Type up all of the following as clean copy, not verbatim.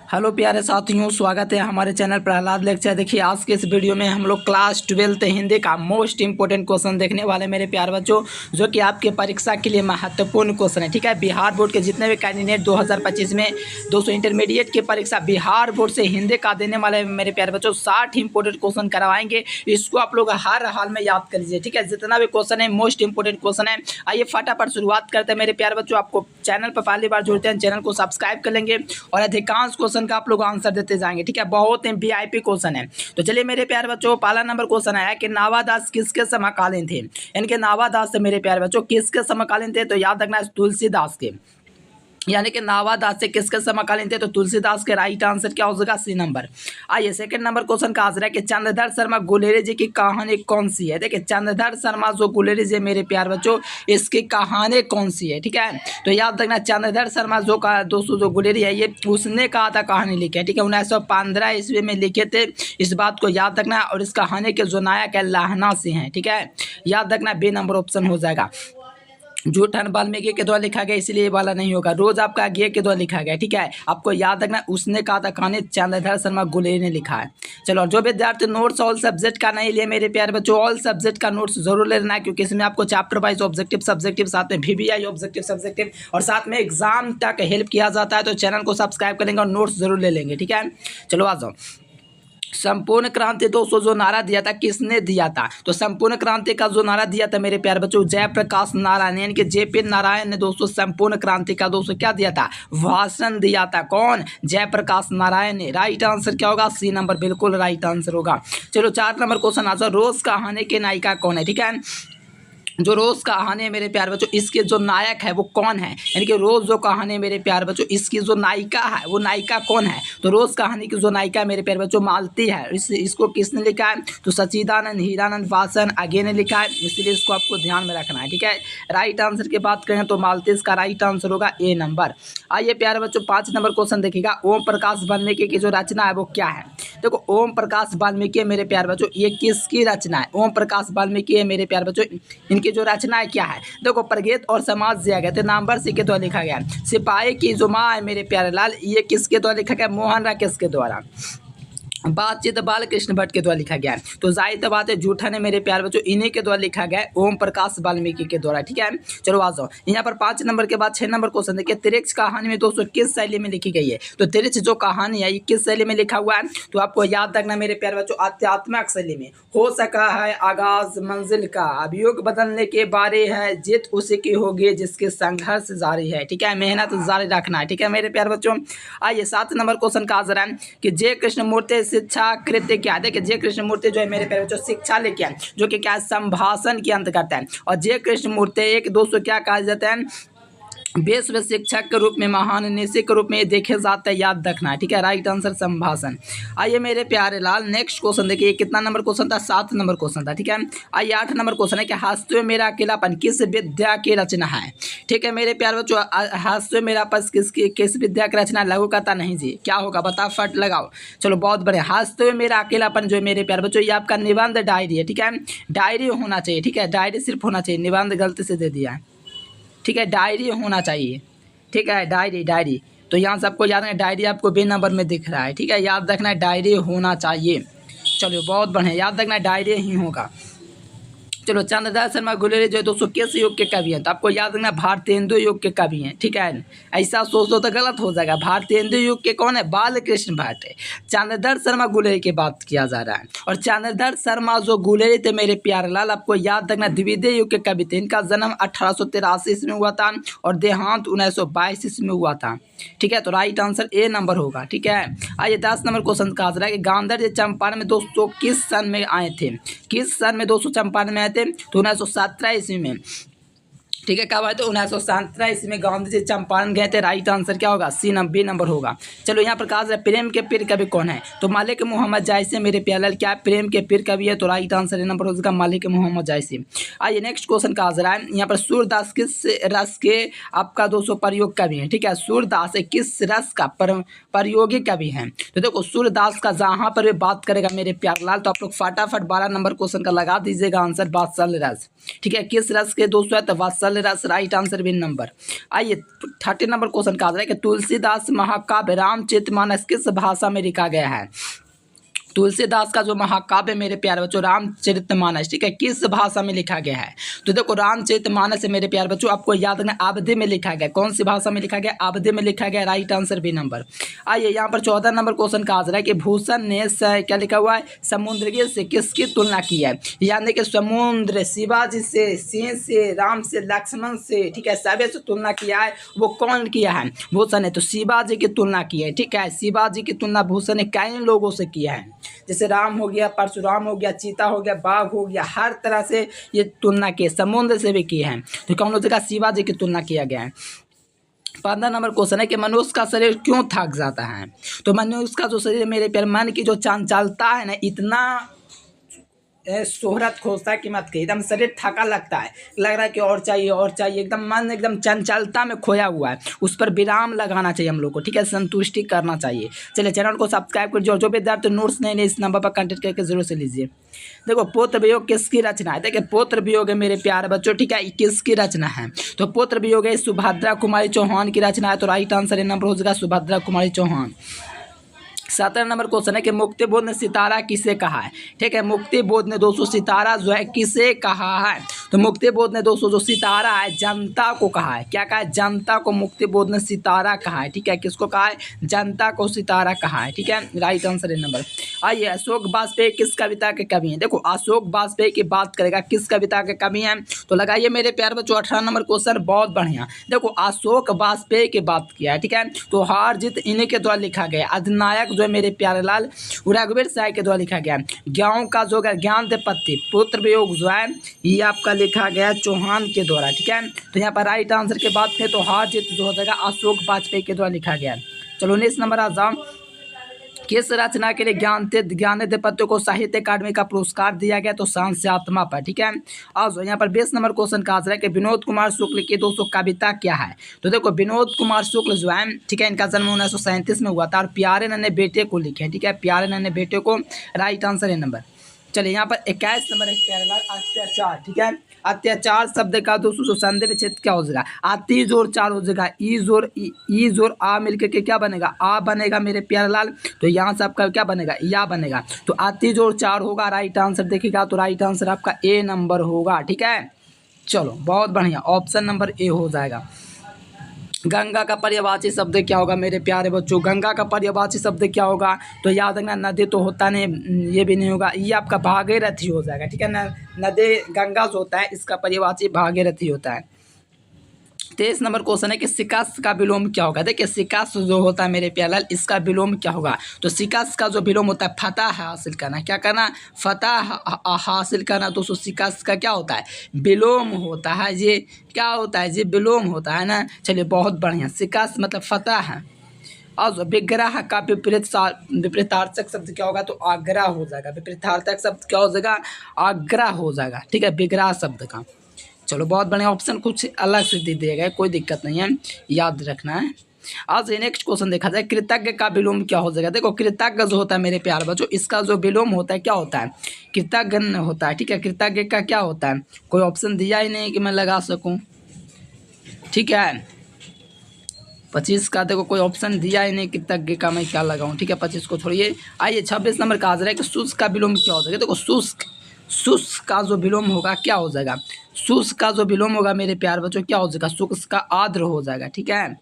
Hello प्यारे साथियों, स्वागत है हमारे चैनल प्रहलाद लेक्चर। देखिए आज के इस वीडियो में हम लोग क्लास 12th हिंदी का मोस्ट इंपोर्टेंट क्वेश्चन देखने वाले मेरे प्यारे बच्चों, जो कि आपके परीक्षा के लिए महत्वपूर्ण क्वेश्चन है। ठीक है, बिहार बोर्ड के जितने भी कैंडिडेट 2025 में दोस्तों इंटरमीडिएट की परीक्षा बिहार बोर्ड से हिंदी का देने वाले मेरे प्यारे बच्चों 60 इंपोर्टेंट क्वेश्चन करवाएंगे। इसको आप लोग हर हाल में याद कर लीजिए। ठीक है, जितना भी क्वेश्चन है मोस्ट इंपोर्टेंट क्वेश्चन है। आइए फटाफट शुरुआत करते हैं मेरे प्यारे बच्चों। आपको चैनल पर पहली बार जुड़ते हैं, चैनल को सब्सक्राइब कर लेंगे और अधिकांश क्वेश्चन का आप लोग आंसर देते जाएंगे। ठीक है, बहुत ही वीआईपी क्वेश्चन है। तो चलिए मेरे प्यारे बच्चों, पहला नंबर क्वेश्चन आया कि नावादास किसके समकालीन थे। इनके नावादास से मेरे प्यारे बच्चों किसके समकालीन थे, तो याद रखना है तुलसीदास के। यानी कि नावादास से किसके समकालीन थे, तो तुलसीदास के। राइट आंसर क्या हो जाएगा, सी नंबर। आइए सेकंड नंबर क्वेश्चन का आंसर है कि चंद्रधर शर्मा गुलेरी जी की कहानी कौन सी है। देखिए चंद्रधर शर्मा जो गुलेरी जी मेरे प्यार बच्चों, इसकी कहानी कौन सी है। ठीक है, तो याद रखना चंद्रधर शर्मा जो का दोस्तों जो गुलेरी है, ये उसने कहा था कहानी लिखे। ठीक है, 1915 ईस्वी में लिखे थे। इस बात को याद रखना। और इस कहानी के जो नायक है लहना सिंह है। ठीक है, याद रखना बी नंबर ऑप्शन हो जाएगा। जूठन वाल्मीकि के द्वारा लिखा गया, इसलिए ये वाला नहीं होगा। रोज आपका गे के द्वारा लिखा गया। ठीक है, आपको याद रखना उसने कहा था कहानी चंद्रधर शर्मा गुलेरी ने लिखा है। चलो, जो विद्यार्थी नोट्स ऑल सब्जेक्ट का नहीं लिए मेरे प्यारे बच्चों, ऑल सब्जेक्ट का नोट्स जरूर लेना है, क्योंकि इसमें आपको चैप्टर वाइज ऑब्जेक्टिव सब्जेक्टिव, साथ में VBI ऑब्जेक्टिव सब्जेक्टिव और साथ में एग्जाम तक हेल्प किया जाता है। तो चैनल को सब्सक्राइब करेंगे और नोट्स जरूर ले लेंगे। ठीक है, चलो आ जाओ। संपूर्ण क्रांति दोस्तों जो नारा दिया था किसने दिया था, तो संपूर्ण क्रांति का जो नारा दिया था मेरे प्यारे बच्चों, जयप्रकाश नारायण यानी कि JP नारायण ने दोस्तों संपूर्ण क्रांति का दोस्तों क्या दिया था, भाषण दिया था। कौन, जयप्रकाश नारायण ने। राइट आंसर क्या होगा, सी नंबर बिल्कुल राइट आंसर होगा। चलो 4 नंबर क्वेश्चन आ जाओ। रोज कहानी के नायिका कौन है। ठीक है, जो रोज कहानी है मेरे प्यारे बच्चों, इसके जो नायक है वो कौन है। यानी कि रोज जो कहानी है मेरे प्यारे बच्चों, इसकी जो नायिका है वो नायिका कौन है, तो रोज कहानी की जो नायिका मेरे प्यारे बच्चों मालती है। इसको किसने लिखा है, तो सच्चिदानंद हीरानंद वासन आगे ने लिखा है, इसलिए इसको आपको ध्यान में रखना है। ठीक है, राइट आंसर की बात करें तो मालती इसका राइट आंसर होगा ए नंबर। आइए प्यारे बच्चों 5 नंबर क्वेश्चन देखिएगा। ओम प्रकाश वाल्मीकि की जो रचना है वो क्या है। देखो ओम प्रकाश वाल्मीकि मेरे प्यारे बच्चों, ये किसकी रचना है। ओम प्रकाश वाल्मीकि है मेरे प्यारे बच्चों, इनकी जो रचना है क्या है। देखो प्रगीत और समाज दिया गया थे, नंबर सी के द्वारा लिखा गया। सिपाही की जो माँ है मेरे प्यारे लाल, ये किसके द्वारा लिखा गया, मोहन राकेश के द्वारा। बातचीत बाल कृष्ण भट्ट के द्वारा लिखा गया है। तो जाहिर बात है जूठा ने मेरे प्यार बच्चों इन्हीं के द्वारा लिखा गया है, ओम प्रकाश वाल्मीकि के द्वारा। ठीक है, चलो आ जाओ। यहाँ पर 5 नंबर के बाद 6 नंबर क्वेश्चन देखिए। तिरछ कहानी में दोस्तों किस शैली में लिखी गई है, तो तिरछ जो कहानी है ये किस शैली में लिखा हुआ है, तो आपको याद रखना मेरे प्यार बच्चों आध्यात्मिक शैली में। हो सका है आगाज मंजिल का, अभियोग बदलने के बारे है, जीत उसी की होगी जिसके संघर्ष जारी है। ठीक है, मेहनत जारी रखना है। ठीक है मेरे प्यार बच्चों। आइए 7 नंबर क्वेश्चन का आंसर है कि जय कृष्णमूर्ति शिक्षा कृत्य क्या है। देखिए जय कृष्णमूर्ति जो है मेरे प्यारे बच्चों शिक्षा लेके आए, जो कि क्या है, संभाषण के अंत करता है। और जय कृष्णमूर्ति एक दोस्तों क्या कहा जाता है, विश्व शिक्षक के रूप में, महान निश्चित के रूप में देखे जाते हैं, याद रखना है। ठीक है, राइट आंसर संभाषण। आइए मेरे प्यारे लाल नेक्स्ट क्वेश्चन देखिए। कितना नंबर क्वेश्चन था, 7 नंबर क्वेश्चन था। ठीक है, आइए 8 नंबर क्वेश्चन है कि हास्य मेरा अकेलापन किस विद्या की रचना है। ठीक है मेरे प्यारे बच्चों, हास्य मेरा पस किस विद्या की रचना, लघु कथा नहीं जी, क्या होगा बता फट लगाओ। चलो बहुत बढ़िया। हास्य मेरा अकेलापन जो है मेरे प्यारे बच्चों, ये आपका निबंध डायरी है। ठीक है, डायरी होना चाहिए। ठीक है, डायरी सिर्फ होना चाहिए, निबंध गलती से दे दिया है। ठीक है, डायरी होना चाहिए। ठीक है, डायरी तो यहाँ से आपको याद है, डायरी आपको बी नंबर में दिख रहा है। ठीक है, याद रखना है डायरी होना चाहिए। चलो बहुत बढ़िया, याद रखना डायरी ही होगा। चलो चंद्रधर शर्मा गुलेरी जो है दोस्तों किस युग के कवि हैं, तो आपको याद रखना भारतेंदु युग के कवि हैं। ठीक है, ऐसा सोच दो तो गलत हो जाएगा। भारतेंदु युग के कौन है, बाल कृष्ण भट्ट है। चंद्रधर शर्मा गुलेरी की बात किया जा रहा है। और चंद्रधर शर्मा जो गुलेरी थे मेरे प्यारे लाल, आपको याद रखना द्वितीय युग के कवि थे। इनका जन्म 1883 ईस्वी में हुआ था और देहांत 1922 ईस्वी में हुआ था। ठीक है, तो राइट आंसर ए नंबर होगा। ठीक है, आइए 10 नंबर क्वेश्चन का आंसर है कि गांधर जी चंपारण में दोस्तों किस सन में आए थे। किस सन में दोस्तों चंपारण में आए थे, तो 1917 ईस्वी में। ठीक है, कब आए थे, 1917 ईस्वी में गांधी जी चंपारण गए थे। राइट आंसर क्या होगा, बी नंबर होगा। चलो यहाँ पर कहा प्रेम के पीर कवि कौन है, तो मालिक मोहम्मद जायसी मेरे प्यारे लाल क्या प्रेम के पीर कवि है, तो राइट आंसर ए नंबर हो जाएगा, मालिक मोहम्मद जायसी। आइए नेक्स्ट क्वेश्चन का आंसर है यहाँ पर सूरदास किस रस के आपका दोस्तों प्रयोग कवि है। ठीक है, सूरदास किस रस का प्रयोगी कवि है, तो देखो सूरदास का जहाँ पर भी बात करेगा मेरे प्यारे लाल, तो आप लोग फटाफट 12 नंबर क्वेश्चन का लगा दीजिएगा आंसर, वात्सल्य रस। ठीक है, किस रस के दोस्तों है, तो वात्सल्य रस, राइट आंसर बिन नंबर। आइए 30 नंबर क्वेश्चन का आंसर है कि तुलसीदास महाकाव्य रामचरितमानस किस भाषा में लिखा गया है। तुलसीदास का जो महाकाव्य मेरे प्यारे बच्चों रामचरितमानस, ठीक है, किस भाषा में लिखा गया है। तो देखो रामचरितमानस मेरे प्यारे बच्चों आपको याद रखना अवधी में लिखा गया। कौन सी भाषा में लिखा गया, अवधी में लिखा गया, राइट आंसर बी नंबर। आइए यहाँ पर 14 नंबर क्वेश्चन का आंसर है कि भूषण ने क्या लिखा हुआ है, समुद्र से किसकी तुलना की है। यानी कि समुद्र शिवाजी से, सिंह से, राम से, लक्ष्मण से, ठीक है, सभी से तुलना किया है। वो कौन किया है, भूषण ने तो शिवाजी की तुलना की है, ठीक है। शिवाजी की तुलना भूषण ने कई लोगों से किया है, जैसे राम हो गया, परशुराम हो गया, चीता हो गया, बाघ हो गया, हर तरह से ये तुलना की है, समुद्र से भी की है। तो कौन जगह शिवाजी की तुलना किया गया है। 15 नंबर क्वेश्चन है कि मनुष्य का शरीर क्यों थक जाता है। तो मनुष्य का जो शरीर मेरे प्यारे मन की जो चंचलता है ना, इतना शोहरत खोजता है कि मत कहिए, एकदम शरीर थका लगता है, लग रहा है कि और चाहिए और चाहिए, एकदम मन एकदम चंचलता में खोया हुआ है। उस पर विराम लगाना चाहिए हम लोग को, ठीक है, संतुष्टि करना चाहिए। चलिए चैनल को सब्सक्राइब कर जो विद्यार्थी नोट्स नहीं इस नंबर पर कांटेक्ट करके जरूर से लीजिए। देखो पुत्र वियोग किसकी रचना है। देखिए पुत्र वियोग है मेरे प्यारे बच्चों, ठीक है, किसकी रचना है। तो पुत्र वियोग है सुभद्रा कुमारी चौहान की रचना है। तो राइट आंसर नंबर हो जाएगा सुभद्रा कुमारी चौहान। 17 नंबर क्वेश्चन है कि मुक्तिबोध ने सितारा किसे कहा है। ठीक है, मुक्तिबोध ने दोस्तों सितारा जो है किसे कहा है। तो मुक्तिबोध ने दोस्तों जो सितारा है जनता को कहा है। क्या कहा है, जनता को मुक्तिबोध ने सितारा कहा है। ठीक है, किसको कहा है, जनता को सितारा कहा है। ठीक है, राइट आंसर है नंबर। आइए अशोक वाजपेयी किस कविता के कवि हैं। देखो अशोक वाजपेयी की बात करेगा किस कविता के कवि हैं। तो लगाइए मेरे प्यारे बच्चों 18 नंबर क्वेश्चन बहुत बढ़िया। देखो अशोक वाजपेयी की बात किया है। ठीक है, तो हार जीत इन्हीं के द्वारा लिखा गया। अधिनायक जो है मेरे प्यारे लाल रघुवीर साय के द्वारा लिखा गया। गाँव का जो है ज्ञान दे पत्ती पुत्र वियोग जो है ये आपका लिखा गया चौहान के द्वारा। ठीक है, तो यहाँ पर राइट आंसर के बाद थे तो हार जीत जो हो जाएगा अशोक वाजपेयी के द्वारा लिखा गया। चलो 19 नंबर आ जाओ। किस रचना के लिए ज्ञान दे पत्ते को साहित्य अकादमी का पुरस्कार दिया गया। तो सांस से आत्मा पर। ठीक है, आज यहाँ पर 20 नंबर क्वेश्चन का आंसर है कि विनोद कुमार शुक्ल की दोस्तों कविता क्या है। तो देखो विनोद कुमार शुक्ल जो है, ठीक है, इनका जन्म 1937 में हुआ था और प्यारे नन्हे बेटे को लिखे। ठीक है, प्यारे नन्हे बेटे को, राइट आंसर है नंबर। चलिए यहाँ पर 21 नंबर है प्यारे लाल अत्याचार। ठीक है, अत्याचार शब्द का दोस्तों संधि विच्छेद क्या हो जाएगा, आती जोर चार हो जाएगा, ई जोर आ मिलकर के क्या बनेगा, आ बनेगा मेरे प्यारे लाल। तो यहाँ से आपका क्या बनेगा, या बनेगा। तो आती जोर चार होगा, राइट आंसर देखिएगा। तो राइट आंसर आपका ए नंबर होगा। ठीक है, चलो बहुत बढ़िया, ऑप्शन नंबर ए हो जाएगा। गंगा का पर्यायवाची शब्द क्या होगा मेरे प्यारे बच्चों, गंगा का पर्यायवाची शब्द क्या होगा। तो याद रखना नदी तो होता नहीं, ये भी नहीं होगा, ये आपका भागीरथी हो जाएगा। ठीक है ना, नदी गंगा जो होता है इसका पर्यायवाची भागीरथी होता है। 23 नंबर क्वेश्चन है कि शिकास का विलोम क्या होगा। देखिए शिकास जो होता है मेरे प्यारे लाल इसका विलोम क्या होगा। तो शिकास का जो विलोम होता है फतह हासिल करना। क्या करना, फतह हासिल करना। दोस्तों शिकास का क्या होता है, विलोम होता है। ये क्या होता है, ये विलोम होता है ना। चलिए बहुत बढ़िया, शिकास मतलब फतह है। और विग्रह का विपरीतार्थक शब्द क्या होगा। तो आग्रह हो जाएगा। विपरीतार्थक शब्द क्या हो जाएगा, आग्रह हो जाएगा। ठीक है, विग्रह शब्द का। चलो बहुत बढ़िया, ऑप्शन कुछ अलग से दे दिया गया, कोई दिक्कत नहीं है, याद रखना है। आज नेक्स्ट क्वेश्चन देखा जाए, कृतज्ञ का विलोम क्या हो जाएगा। देखो कृतज्ञ जो होता है मेरे प्यारे बच्चों इसका जो विलोम होता है क्या होता है, कृतज्ञ होता है। ठीक है, कृतज्ञ का क्या होता है, कोई ऑप्शन दिया ही नहीं कि मैं लगा सकूं। ठीक है, 25 का देखो कोई ऑप्शन दिया ही नहीं, कृतज्ञ का मैं क्या लगाऊं। ठीक है, 25 को छोड़िए। आइए 26 नंबर का आ जाएगा कि शुष्क का विलोम क्या हो जाएगा। देखो शुष्क का जो विलोम होगा क्या हो जाएगा, शुष्क का जो विलोम होगा मेरे प्यार बच्चों क्या हो जाएगा, शुष्क का आर्द्र हो जाएगा। ठीक है,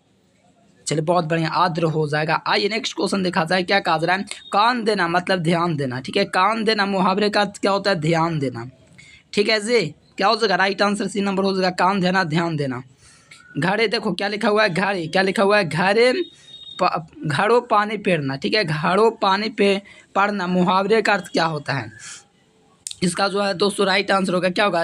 चलिए बहुत बढ़िया, आर्द्र हो जाएगा। आइए नेक्स्ट क्वेश्चन देखा जाए, क्या कहा जा रहा है, कान देना मतलब ध्यान देना। ठीक है, कान देना मुहावरे का क्या होता है, ध्यान देना। ठीक है जी, क्या हो जाएगा, राइट आंसर सी नंबर हो जाएगा, कान देना ध्यान देना। घड़े, देखो क्या लिखा हुआ है, घड़े क्या लिखा हुआ है, घड़ों पानी पेरना। ठीक है, घड़ों पानी पे पड़ना मुहावरे का अर्थ क्या होता है। इसका जो है दोस्तों राइट आंसर होगा क्या होगा,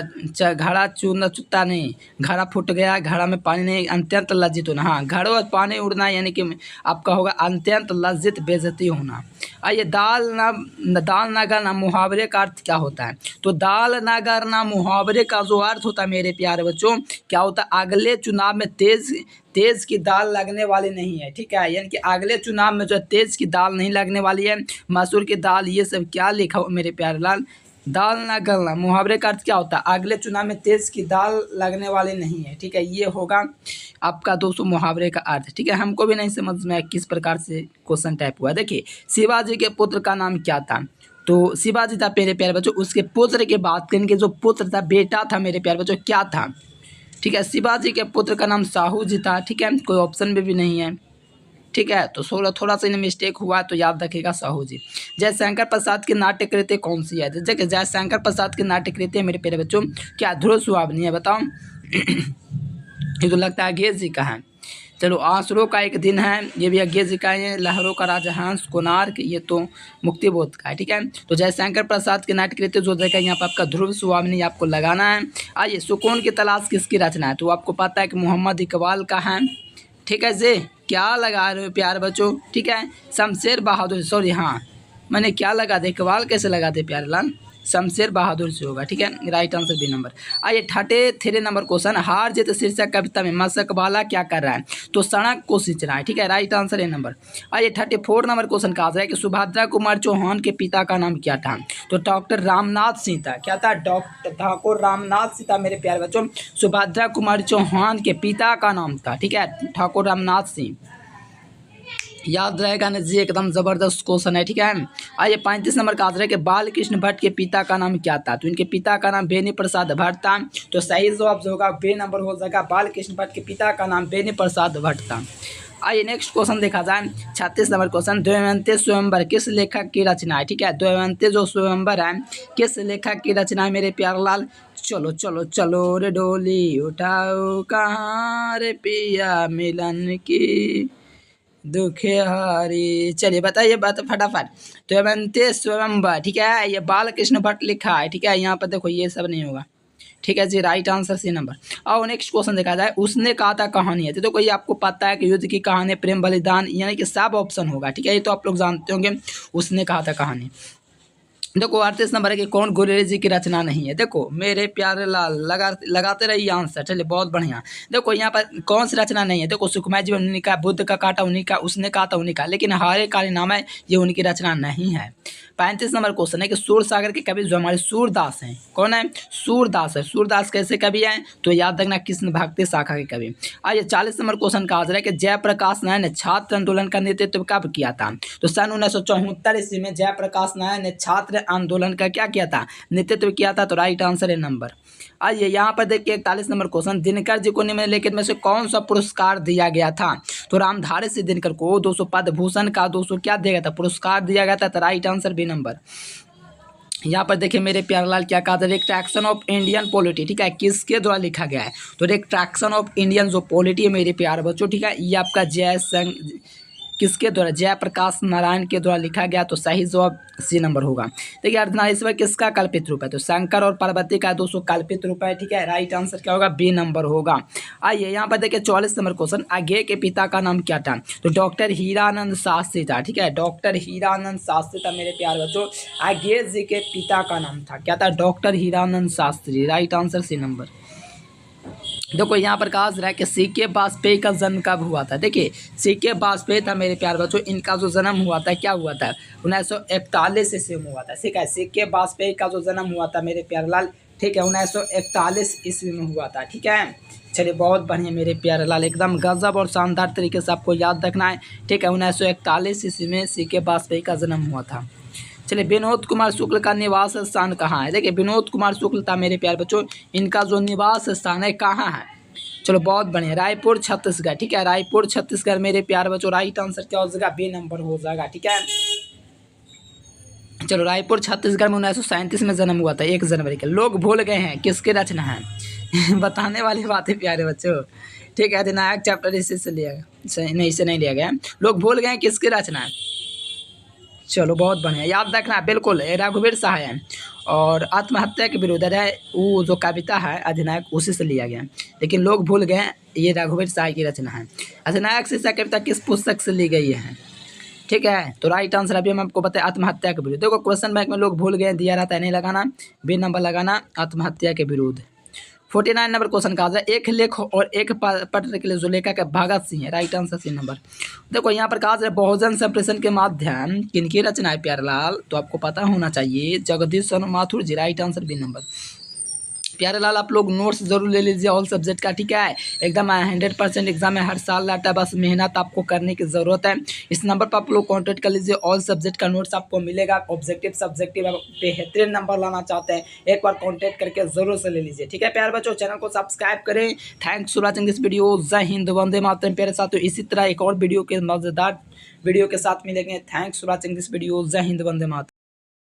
घड़ा चूरना चुता नहीं, घड़ा फूट गया, घड़ा में पानी नहीं, अत्यंत लज्जित होना। हाँ, घड़ों में पानी उड़ना यानी कि आपका होगा अत्यंत लज्जित बेइज्जती होना। आइए दाल ना गलना मुहावरे का अर्थ क्या होता है। तो दाल ना गलना मुहावरे का जो अर्थ होता है मेरे प्यारे बच्चों क्या होता है, अगले चुनाव में तेज की दाल लगने वाली नहीं है। ठीक है, यानी कि अगले चुनाव में जो तेज की दाल नहीं लगने वाली है, मसूर की दाल, ये सब क्या लिखा हो मेरे प्यारे लाल, दाल ना गलना, मुहावरे का अर्थ क्या होता है? अगले चुनाव में तेज की दाल लगने वाली नहीं है। ठीक है, ये होगा आपका दोस्तों मुहावरे का अर्थ। ठीक है, हमको भी नहीं समझ में आया किस प्रकार से क्वेश्चन टाइप हुआ। देखिए, शिवाजी के पुत्र का नाम क्या था? तो शिवाजी था मेरे प्यारे बच्चों। उसके पुत्र की बात करेंगे, जो पुत्र था, बेटा था मेरे प्यारे बच्चों, क्या था? ठीक है, शिवाजी के पुत्र का नाम साहू जी था। ठीक है, कोई ऑप्शन में भी नहीं है। ठीक है, तो थोड़ा सा मिस्टेक हुआ तो याद रखिएगा साहू जी। जयशंकर प्रसाद की नाट्य कृति कौन सी है? देखिए, जयशंकर प्रसाद की नाट्य कृति है मेरे प्यारे बच्चों, क्या ध्रुव सुहावनी है? बताओ। ये तो लगता है अगेज जी का है। चलो, आंसुओं का एक दिन है, ये भी अगेज जी का है। लहरों का राजहंस, कोणार्क, ये तो मुक्तिबोध का है। ठीक है, तो जयशंकर प्रसाद की नाट्य कृति जो देखा यहाँ पर आपका ध्रुव सुहावनी आपको लगाना है। आइए, सुकून की तलाश किसकी रचना है? तो आपको पता है कि मोहम्मद इकबाल का है। ठीक है जी, क्या लगा रहे हो प्यारे बच्चों? ठीक है, शमशेर बहादुर, सॉरी, हाँ मैंने क्या लगा दे, इकबाल कैसे लगा दे प्यारे लाल? शमशेर बहादुर से होगा। ठीक है, राइट आंसर बी नंबर। आइए, 33 नंबर क्वेश्चन, हार जीत शीर्षक कविता में मशक वाला क्या कर रहा है? तो सड़क को सींच रहा है। ठीक है, राइट आंसर ए नंबर। आइए, 34 नंबर क्वेश्चन का आंसर है कि सुभद्रा कुमार चौहान के पिता का नाम क्या था? तो डॉक्टर रामनाथ सिंह था। क्या था? डॉक्टर ठाकुर रामनाथ सिंह था मेरे प्यारे बच्चों। सुभद्रा कुमार चौहान के पिता का नाम था, ठीक है, ठाकुर रामनाथ सिंह। याद रहेगा ना जी, एकदम जबरदस्त क्वेश्चन है। ठीक है, आइए, 35 नंबर का आंसर है कि बाल कृष्ण भट्ट के पिता का नाम क्या था? तो इनके पिता का नाम बेनी प्रसाद भट्ट था। तो सही जवाब जो होगा बे नंबर हो जाएगा। बाल कृष्ण भट्ट के पिता का नाम बेनी प्रसाद भट्ट था। आइए, नेक्स्ट क्वेश्चन देखा जाए, 36 नंबर क्वेश्चन, द्वैवंत्य स्वयंवर किस लेखक की रचना है? ठीक है, द्वैवंत्य जो स्वयंवर है किस लेखक की रचना है मेरे प्यारे लाल? चलो चलो चलो रे डोली उठाओ, कहाँ रे पिया मिलन की दुखे हरी। चलिए बताइए बात फटाफट। द्वैवंत्य स्वयंवर, ठीक है, ये बाल कृष्ण भट्ट लिखा है। ठीक है, यहाँ पर देखो ये सब नहीं होगा। ठीक है जी, राइट आंसर सी नंबर। और नेक्स्ट क्वेश्चन देखा जाए, उसने कहा था कहानी है। तो कोई आपको पता है कि युद्ध की कहानी, प्रेम बलिदान, यानी कि सब ऑप्शन होगा। ठीक है, ये तो आप लोग जानते होंगे। उसने कहा था कहानी। देखो, 38 नंबर है कि कौन गुरेज जी की रचना नहीं है? देखो मेरे प्यारे लाल, लगाते रहिए आंसर। चलिए, बहुत बढ़िया। देखो यहाँ पर कौन सी रचना नहीं है? देखो, सुखमय जीवन उन्हीं का, बुद्ध का कांटा उन्हीं का, उसने कहा था उन्हीं का, लेकिन हरे काली नाम है, ये उनकी रचना नहीं है। 35 नंबर क्वेश्चन है कि सूरसागर के कवि जो हमारे सूरदास हैं, कौन है? सूरदास है। सूरदास कैसे कवि हैं? तो याद रखना, कृष्ण भक्ति शाखा के कवि। आइए, 40 नंबर क्वेश्चन का आंसर है कि जयप्रकाश नारायण ने छात्र आंदोलन का नेतृत्व कब किया था? तो सन 1974 ईस्वी में जयप्रकाश नारायण ने छात्र आंदोलन का क्या किया था? नेतृत्व किया था। तो राइट आंसर है नंबर। आइए, यहाँ पर देखिए 41 नंबर क्वेश्चन, दिनकर जी को निम्नलिखित में से कौन सा पुरस्कार दिया गया था? तो रामधारी सिंह दिनकर को 200 पद्म भूषण का 200 क्या दिया गया था? पुरस्कार दिया गया था। तो राइट आंसर बी नंबर। यहाँ पर देखिए मेरे प्यारे लाल, क्या कहा था? रिट्रैक्शन ऑफ इंडियन पॉलिटी, ठीक है, किसके द्वारा लिखा गया है? तो रिट्रैक्शन ऑफ इंडियन जो पॉलिटी है मेरे प्यारे बच्चों, ठीक है, ये आपका किसके द्वारा? जयप्रकाश नारायण के द्वारा लिखा गया। तो सही जवाब सी नंबर होगा। देखिए, अर्धनारीश्वर किसका कल्पित रूप है? तो शंकर और पार्वती का 200 कल्पित रूप है। ठीक है, राइट आंसर क्या होगा? बी नंबर होगा। आइए, यहाँ पर देखिए 44 नंबर क्वेश्चन, आगे के पिता का नाम क्या था? तो डॉक्टर हीरानंद शास्त्री था। ठीक है, डॉक्टर हीरानंद शास्त्री था मेरे प्यारे बच्चों। आगे जी के पिता का नाम था, क्या था? Doctor Hiranand Shastri. Right answer C number. देखो, यहाँ पर कहा जा रहा है कि सी.के. वाजपेयी का जन्म कब हुआ था? देखिए, सी.के. वाजपेयी था मेरे प्यारे बच्चों, इनका जो जन्म हुआ था, क्या हुआ था? 1941 ईस्वी में हुआ था। ठीक है, सी.के. वाजपेयी का जो जन्म हुआ था मेरे प्यारे लाल, ठीक है, 1941 ईस्वी में हुआ था। ठीक है, चलिए, बहुत बढ़िया मेरे प्यारे लाल, एकदम गजब और शानदार तरीके से आपको याद रखना है। ठीक है, 1941 ईस्वी में सी.के. वाजपेयी का जन्म हुआ था। चलिए, विनोद कुमार शुक्ल का निवास स्थान कहाँ है? देखिए, विनोद कुमार शुक्ल था मेरे प्यारे बच्चों, इनका जो निवास स्थान है कहाँ है? चलो, बहुत बढ़िया, रायपुर छत्तीसगढ़। ठीक है, रायपुर छत्तीसगढ़ मेरे प्यारे बच्चों। राइट आंसर क्या हो जाएगा? बी नंबर हो जाएगा। ठीक है, चलो, रायपुर छत्तीसगढ़ में 1937 में जन्म हुआ था, 1 जनवरी के। लोग भूल गए हैं किसकी रचना है? बताने वाली बात है प्यारे बच्चों। ठीक है, अधिनायक चैप्टर इसी से लिया गया, नहीं, इसे नहीं लिया गया। लोग भूल गए हैं किसकी रचना है? चलो, बहुत बढ़िया, याद रखना बिल्कुल, रघुवीर शाह है। और आत्महत्या के विरुद्ध है वो जो कविता है अधिनायक, उसी से लिया गया, लेकिन लोग भूल गए ये रघुवीर शाह की रचना है। अधिनायक शीर्षक कविता किस पुस्तक से ली गई है? ठीक है, तो राइट आंसर अभी हम आपको बताएं, आत्महत्या के विरुद्ध। देखो, क्वेश्चन बैंक में लोग भूल गए दिया रहता है, नहीं लगाना, बी नंबर लगाना, आत्महत्या के विरुद्ध। 49 नंबर क्वेश्चन का आंसर एक लेख और एक पत्र के लिए जो लेखक है भगत सिंह है। Right answer C number. देखो यहाँ पर कहा जाए बहुजन संप्रेषण के माध्यम किनकी रचना है प्यारेलाल, तो आपको पता होना चाहिए Jagdish Chandra Mathur ji. Right answer B number. Pyarelal आप लोग नोट्स जरूर ले लीजिए ऑल सब्जेक्ट का, ठीक है। एकदम 100% एग्जाम में हर साल लाता है, बस मेहनत आपको करने की ज़रूरत है। इस नंबर पर आप लोग कांटेक्ट कर लीजिए, ऑल सब्जेक्ट का नोट्स आपको मिलेगा। ऑब्जेक्टिव सब्जेक्टिव बेहतरीन नंबर लाना चाहते हैं, एक बार कॉन्टेक्ट करके ज़रूर से ले लीजिए, ठीक है प्यारे बच्चों। चैनल को सब्सक्राइब करें। Thanks for watching this video. जय हिंद, वंदे मातरम प्यारे साथियों। इसी तरह एक और वीडियो के मज़ेदार वीडियो के साथ मिलेंगे। Thanks for watching this video. जय हिंद, वंदे मातरम।